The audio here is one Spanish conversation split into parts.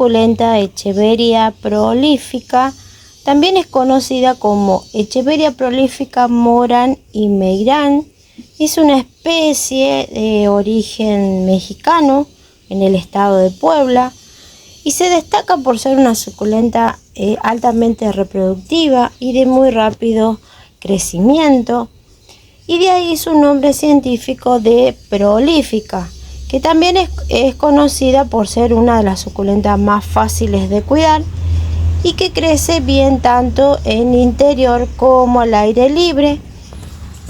suculenta Echeveria prolífica también es conocida como Echeveria prolífica Morán y Meirán. Es una especie de origen mexicano en el estado de Puebla y se destaca por ser una suculenta altamente reproductiva y de muy rápido crecimiento, y de ahí su nombre científico de prolífica, que también es conocida por ser una de las suculentas más fáciles de cuidar y que crece bien tanto en interior como al aire libre.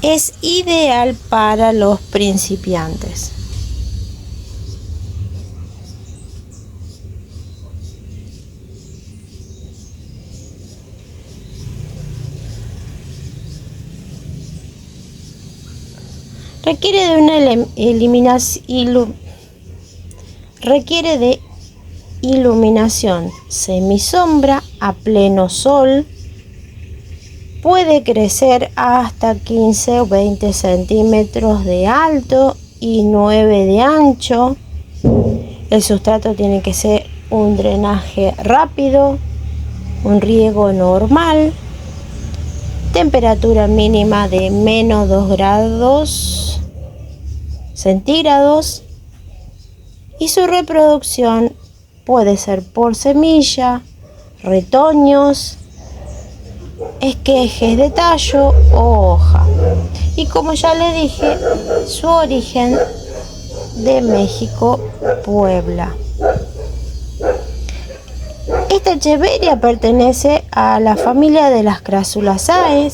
Es ideal para los principiantes. Requiere de iluminación semisombra a pleno sol. Puede crecer hasta 15 o 20 centímetros de alto y 9 de ancho. El sustrato tiene que ser un drenaje rápido, un riego normal, temperatura mínima de menos 2 grados centígrados, y su reproducción puede ser por semilla, retoños, esquejes de tallo o hoja. Y como ya le dije, su origen de México, Puebla. Esta Echeveria pertenece a la familia de las Crassulaceae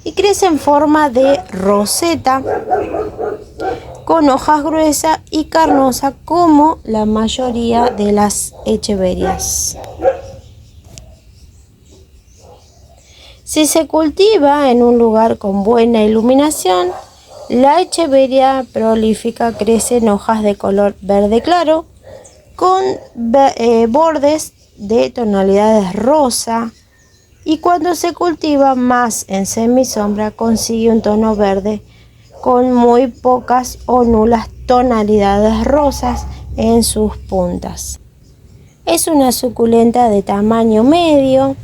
y crece en forma de roseta con hojas gruesas y carnosas como la mayoría de las echeverias. Si se cultiva en un lugar con buena iluminación, la Echeveria prolífica crece en hojas de color verde claro con bordes de tonalidades rosa, y cuando se cultiva más en semisombra consigue un tono verde con muy pocas o nulas tonalidades rosas en sus puntas. Es una suculenta de tamaño medio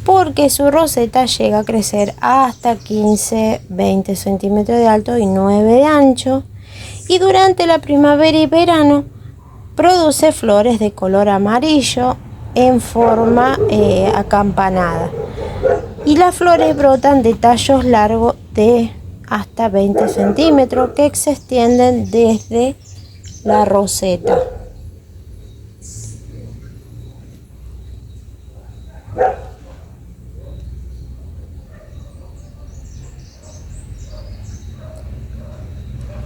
porque su roseta llega a crecer hasta 15-20 centímetros de alto y 9 de ancho, y durante la primavera y verano produce flores de color amarillo en forma acampanada, y las flores brotan de tallos largos de hasta 20 centímetros que se extienden desde la roseta.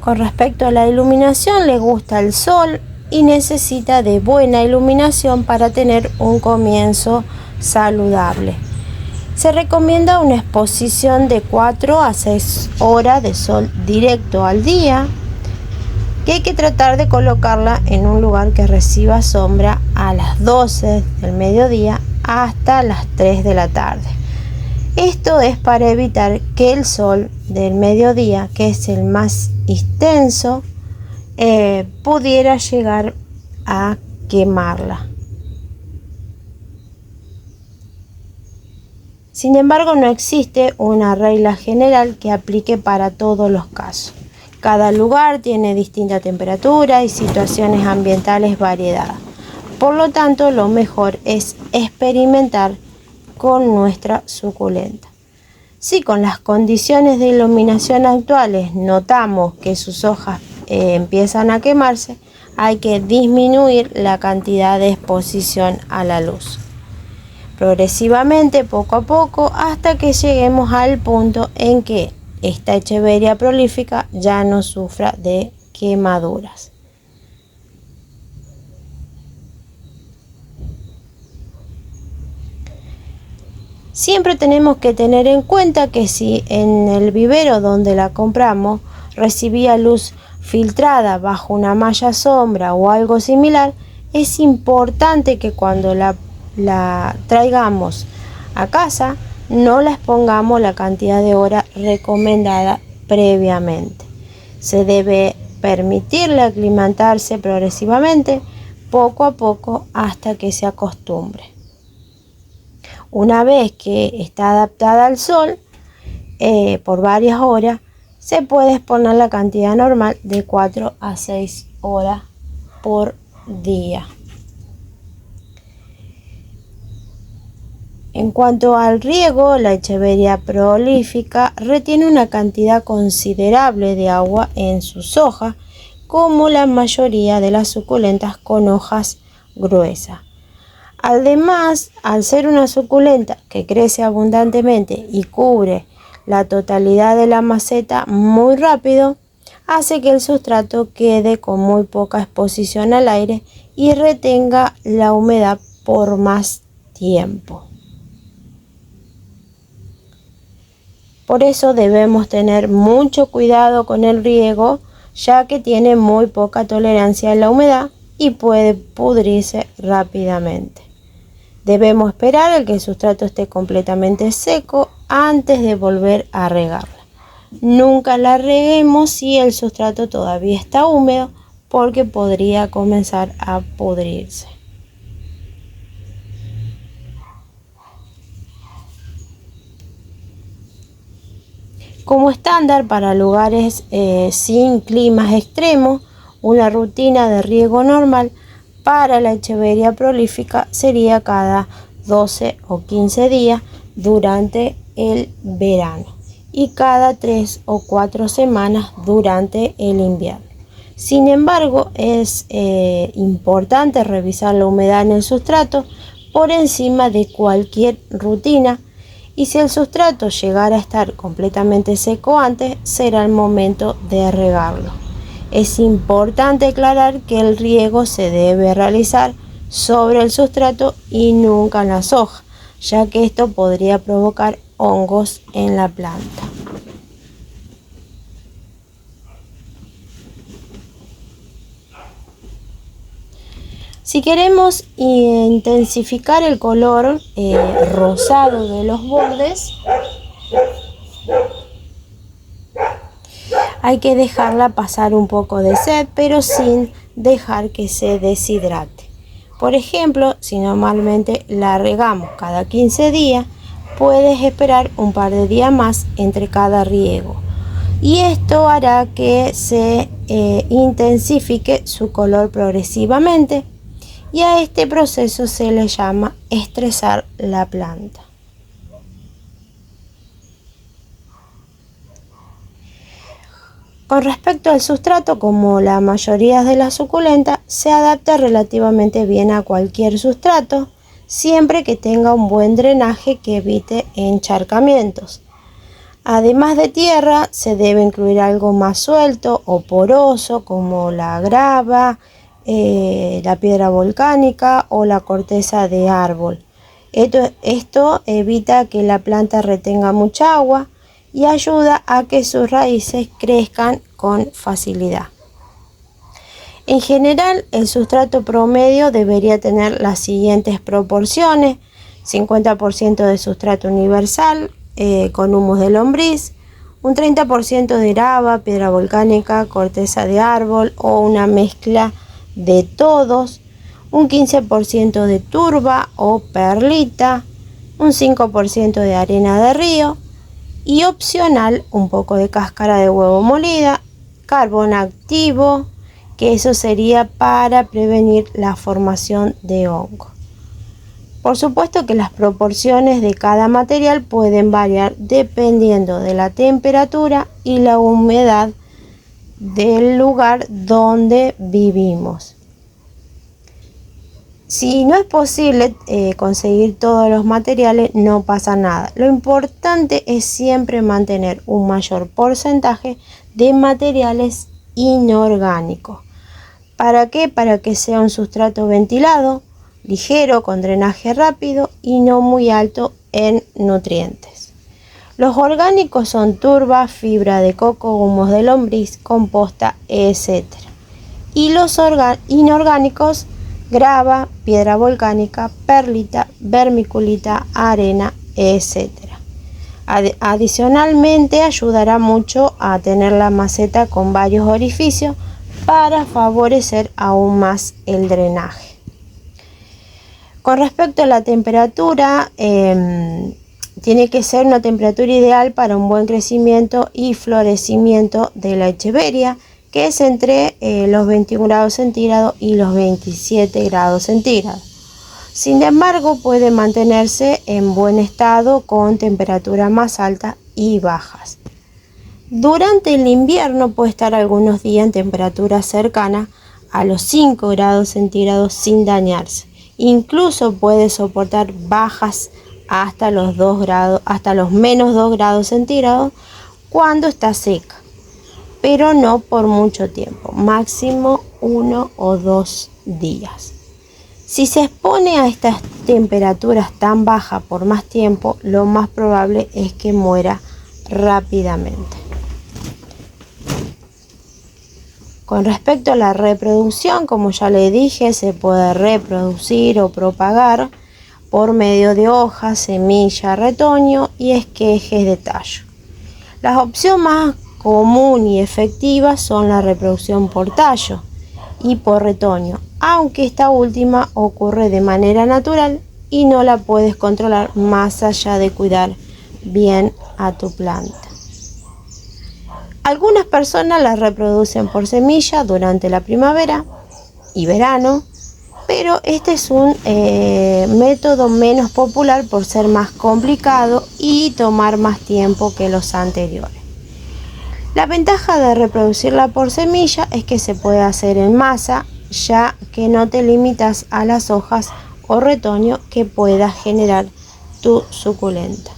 Con respecto a la iluminación, le gusta el sol y necesita de buena iluminación para tener un comienzo saludable. Se recomienda una exposición de 4 a 6 horas de sol directo al día, que hay que tratar de colocarla en un lugar que reciba sombra a las 12 del mediodía hasta las 3 de la tarde. Esto es para evitar que el sol del mediodía, que es el más intenso, pudiera llegar a quemarla. Sin embargo, no existe una regla general que aplique para todos los casos. Cada lugar tiene distinta temperatura y situaciones ambientales variadas. Por lo tanto, lo mejor es experimentar con nuestra suculenta. Si con las condiciones de iluminación actuales notamos que sus hojas empiezan a quemarse, hay que disminuir la cantidad de exposición a la luz. Progresivamente, poco a poco, hasta que lleguemos al punto en que esta Echeveria prolífica ya no sufra de quemaduras. Siempre tenemos que tener en cuenta que si en el vivero donde la compramos recibía luz filtrada bajo una malla sombra o algo similar, es importante que cuando la traigamos a casa no la expongamos la cantidad de horas recomendada previamente. Se debe permitirle aclimatarse progresivamente poco a poco hasta que se acostumbre. Una vez que está adaptada al sol, por varias horas, se puede exponer la cantidad normal de 4 a 6 horas por día. En cuanto al riego, la Echeveria prolífica retiene una cantidad considerable de agua en sus hojas, como la mayoría de las suculentas con hojas gruesas. Además, al ser una suculenta que crece abundantemente y cubre la totalidad de la maceta muy rápido, hace que el sustrato quede con muy poca exposición al aire y retenga la humedad por más tiempo. Por eso debemos tener mucho cuidado con el riego, ya que tiene muy poca tolerancia a la humedad y puede pudrirse rápidamente. Debemos esperar a que el sustrato esté completamente seco antes de volver a regarla. Nunca la reguemos si el sustrato todavía está húmedo, porque podría comenzar a pudrirse. Como estándar para lugares sin climas extremos, una rutina de riego normal para la Echeveria prolífica sería cada 12 o 15 días durante el verano y cada 3 o 4 semanas durante el invierno. Sin embargo, es importante revisar la humedad en el sustrato por encima de cualquier rutina, y si el sustrato llegara a estar completamente seco antes, será el momento de regarlo. Es importante aclarar que el riego se debe realizar sobre el sustrato y nunca en las hojas, ya que esto podría provocar hongos en la planta. Si queremos intensificar el color rosado de los bordes, hay que dejarla pasar un poco de sed, pero sin dejar que se deshidrate. Por ejemplo, si normalmente la regamos cada 15 días, puedes esperar un par de días más entre cada riego. Y esto hará que se intensifique su color progresivamente. Y a este proceso se le llama estresar la planta. Con respecto al sustrato, como la mayoría de las suculentas, se adapta relativamente bien a cualquier sustrato, siempre que tenga un buen drenaje que evite encharcamientos. Además de tierra, se debe incluir algo más suelto o poroso, como la grava, la piedra volcánica o la corteza de árbol. Esto evita que la planta retenga mucha agua y ayuda a que sus raíces crezcan con facilidad. En general, el sustrato promedio debería tener las siguientes proporciones: 50% de sustrato universal con humus de lombriz, un 30% de grava, piedra volcánica, corteza de árbol o una mezcla de todos, un 15% de turba o perlita, un 5% de arena de río y opcional un poco de cáscara de huevo molida, carbón activo, que eso sería para prevenir la formación de hongo. Por supuesto que las proporciones de cada material pueden variar dependiendo de la temperatura y la humedad del lugar donde vivimos. Si no es posible conseguir todos los materiales, no pasa nada. Lo importante es siempre mantener un mayor porcentaje de materiales inorgánicos. ¿Para qué? Para que sea un sustrato ventilado, ligero, con drenaje rápido y no muy alto en nutrientes. Los orgánicos son turba, fibra de coco, humus de lombriz, composta, etc. Y los inorgánicos, grava, piedra volcánica, perlita, vermiculita, arena, etc. Adicionalmente, ayudará mucho a tener la maceta con varios orificios para favorecer aún más el drenaje. Con respecto a la temperatura, tiene que ser una temperatura ideal para un buen crecimiento y florecimiento de la echeveria, que es entre los 21 grados centígrados y los 27 grados centígrados. Sin embargo, puede mantenerse en buen estado con temperaturas más altas y bajas. Durante el invierno puede estar algunos días en temperaturas cercanas a los 5 grados centígrados sin dañarse. Incluso puede soportar bajas hasta los 2 grados, hasta los menos 2 grados centígrados cuando está seca, pero no por mucho tiempo, máximo 1 o 2 días. Si se expone a estas temperaturas tan bajas por más tiempo, lo más probable es que muera rápidamente. Con respecto a la reproducción, como ya le dije, se puede reproducir o propagar por medio de hojas, semilla, retoño y esquejes de tallo. Las opciones más común y efectiva son la reproducción por tallo y por retoño, aunque esta última ocurre de manera natural y no la puedes controlar más allá de cuidar bien a tu planta. Algunas personas la reproducen por semilla durante la primavera y verano, pero este es un método menos popular por ser más complicado y tomar más tiempo que los anteriores. La ventaja de reproducirla por semilla es que se puede hacer en masa, ya que no te limitas a las hojas o retoño que pueda generar tu suculenta.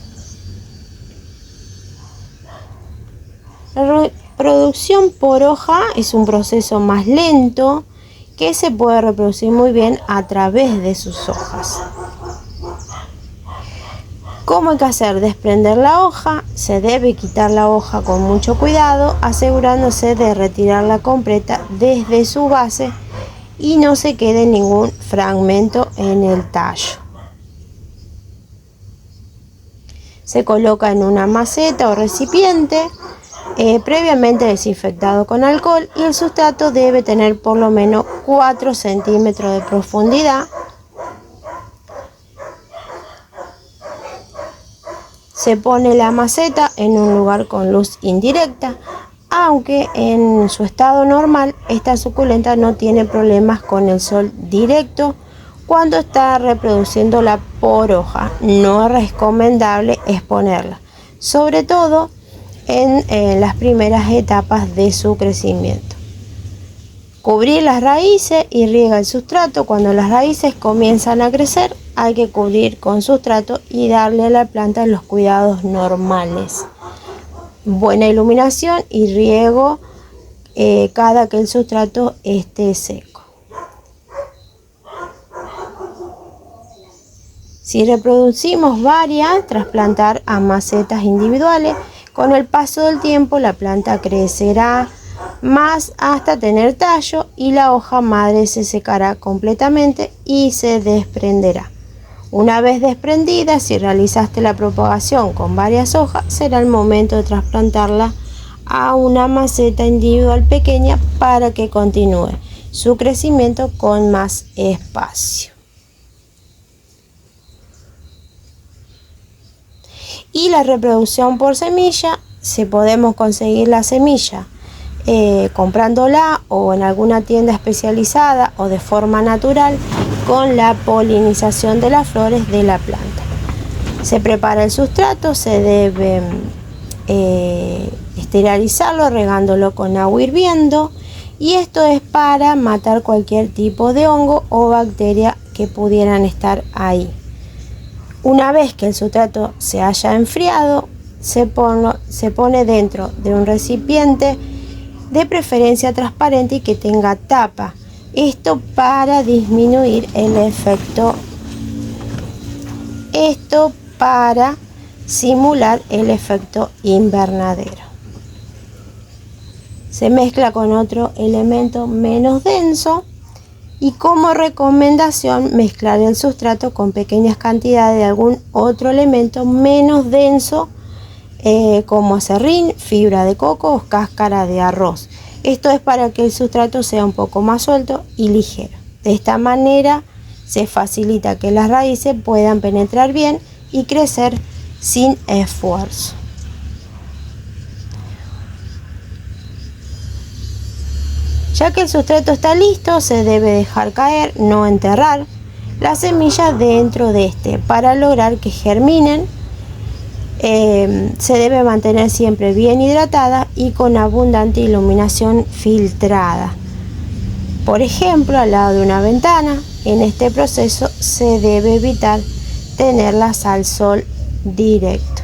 La reproducción por hoja es un proceso más lento que se puede reproducir muy bien a través de sus hojas. ¿Cómo hay que hacer? Desprender la hoja. Se debe quitar la hoja con mucho cuidado, asegurándose de retirarla completa desde su base y no se quede ningún fragmento en el tallo. Se coloca en una maceta o recipiente previamente desinfectado con alcohol y el sustrato debe tener por lo menos 4 centímetros de profundidad. Se pone la maceta en un lugar con luz indirecta, aunque en su estado normal esta suculenta no tiene problemas con el sol directo cuando está reproduciéndola por hoja. No es recomendable exponerla, sobre todo en las primeras etapas de su crecimiento. Cubrir las raíces y riega el sustrato. Cuando las raíces comienzan a crecer, hay que cubrir con sustrato y darle a la planta los cuidados normales. Buena iluminación y riego cada que el sustrato esté seco. Si reproducimos varias, trasplantar a macetas individuales, con el paso del tiempo la planta crecerá más hasta tener tallo y la hoja madre se secará completamente y se desprenderá. Una vez desprendida, si realizaste la propagación con varias hojas, será el momento de trasplantarla a una maceta individual pequeña para que continúe su crecimiento con más espacio. Y la reproducción por semilla, si podemos conseguir la semilla comprándola o en alguna tienda especializada o de forma natural con la polinización de las flores de la planta. Se prepara el sustrato, se debe esterilizarlo regándolo con agua hirviendo y esto es para matar cualquier tipo de hongo o bacteria que pudieran estar ahí. Una vez que el sustrato se haya enfriado, se pone dentro de un recipiente de preferencia transparente y que tenga tapa. Esto para disminuir el efecto. Esto para simular el efecto invernadero. Se mezcla con otro elemento menos denso y como recomendación mezclar el sustrato con pequeñas cantidades de algún otro elemento menos denso como acerrín, fibra de coco o cáscara de arroz. Esto es para que el sustrato sea un poco más suelto y ligero. De esta manera se facilita que las raíces puedan penetrar bien y crecer sin esfuerzo. Ya que el sustrato está listo, se debe dejar caer, no enterrar, las semillas dentro de este para lograr que germinen. Se debe mantener siempre bien hidratada y con abundante iluminación filtrada. Por ejemplo, al lado de una ventana. En este proceso se debe evitar tenerlas al sol directo.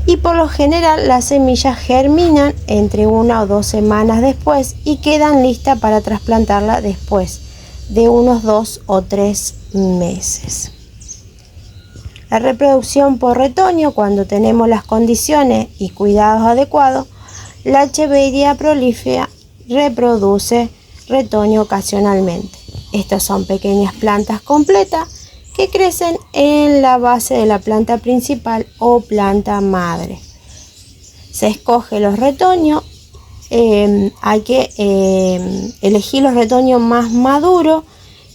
Y por lo general las semillas germinan entre 1 o 2 semanas después y quedan listas para trasplantarla después de unos 2 o 3 meses. La reproducción por retoño, cuando tenemos las condiciones y cuidados adecuados, la Echeveria prolífera reproduce retoño ocasionalmente. Estas son pequeñas plantas completas que crecen en la base de la planta principal o planta madre. Se escoge los retoños, hay que elegir los retoños más maduros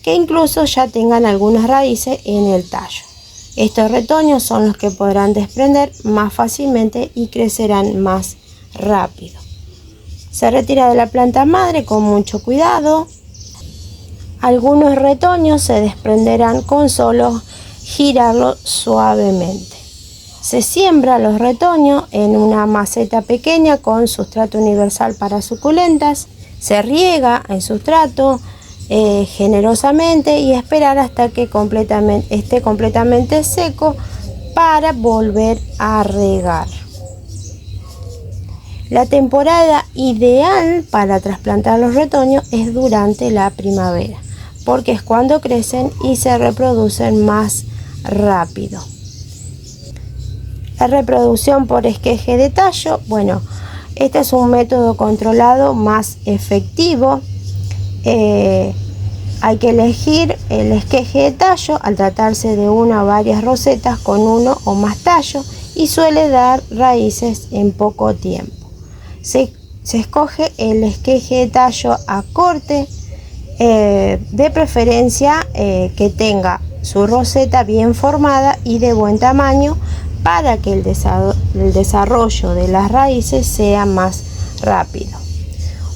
que incluso ya tengan algunas raíces en el tallo. Estos retoños son los que podrán desprender más fácilmente y crecerán más rápido. Se retira de la planta madre con mucho cuidado. Algunos retoños se desprenderán con solo girarlo suavemente. Se siembra los retoños en una maceta pequeña con sustrato universal para suculentas. Se riega el sustrato generosamente y esperar hasta que esté completamente seco para volver a regar. La temporada ideal para trasplantar los retoños es durante la primavera, porque es cuando crecen y se reproducen más rápido. La reproducción por esqueje de tallo, bueno, este es un método controlado más efectivo. Hay que elegir el esqueje de tallo al tratarse de una o varias rosetas con uno o más tallos y suele dar raíces en poco tiempo. Se escoge el esqueje de tallo a corte, de preferencia que tenga su roseta bien formada y de buen tamaño para que el desarrollo de las raíces sea más rápido.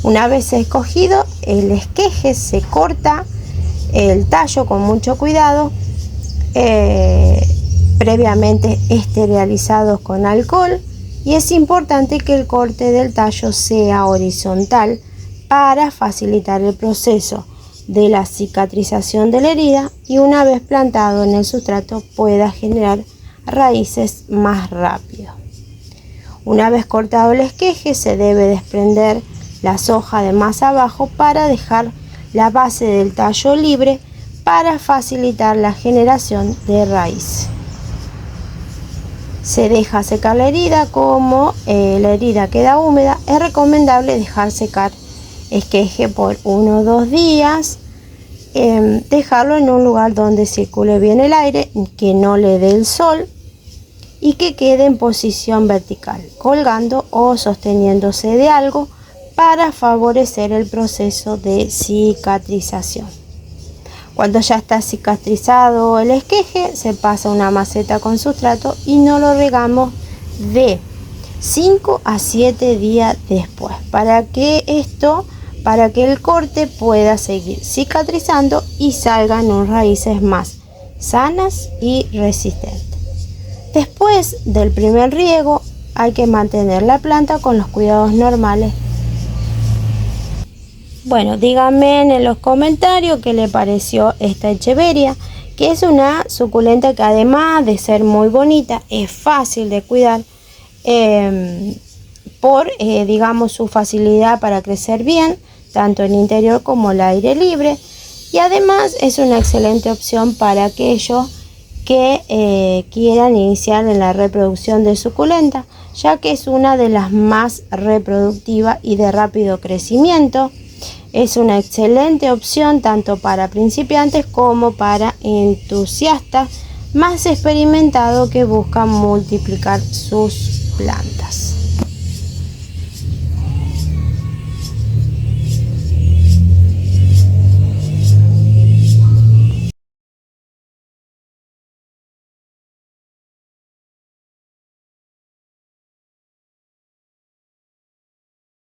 Una vez escogido el esqueje, se corta el tallo con mucho cuidado, previamente esterilizado con alcohol, y es importante que el corte del tallo sea horizontal para facilitar el proceso de la cicatrización de la herida y una vez plantado en el sustrato pueda generar raíces más rápido. Una vez cortado el esqueje, se debe desprender las hojas de más abajo para dejar la base del tallo libre para facilitar la generación de raíz. Se deja secar la herida. Como la herida queda húmeda, es recomendable dejar secar esqueje por 1 o 2 días, dejarlo en un lugar donde circule bien el aire, que no le dé el sol y que quede en posición vertical, colgando o sosteniéndose de algo para favorecer el proceso de cicatrización. Cuando ya está cicatrizado el esqueje, se pasa a una maceta con sustrato y no lo regamos de 5 a 7 días después, para que el corte pueda seguir cicatrizando y salgan raíces más sanas y resistentes. Después del primer riego, hay que mantener la planta con los cuidados normales. Bueno, díganme en los comentarios qué le pareció esta Echeveria, que es una suculenta que además de ser muy bonita, es fácil de cuidar por su facilidad para crecer bien, tanto en interior como al aire libre, y además es una excelente opción para aquellos que quieran iniciar en la reproducción de suculenta, ya que es una de las más reproductivas y de rápido crecimiento. Es una excelente opción tanto para principiantes como para entusiastas más experimentados que buscan multiplicar sus plantas.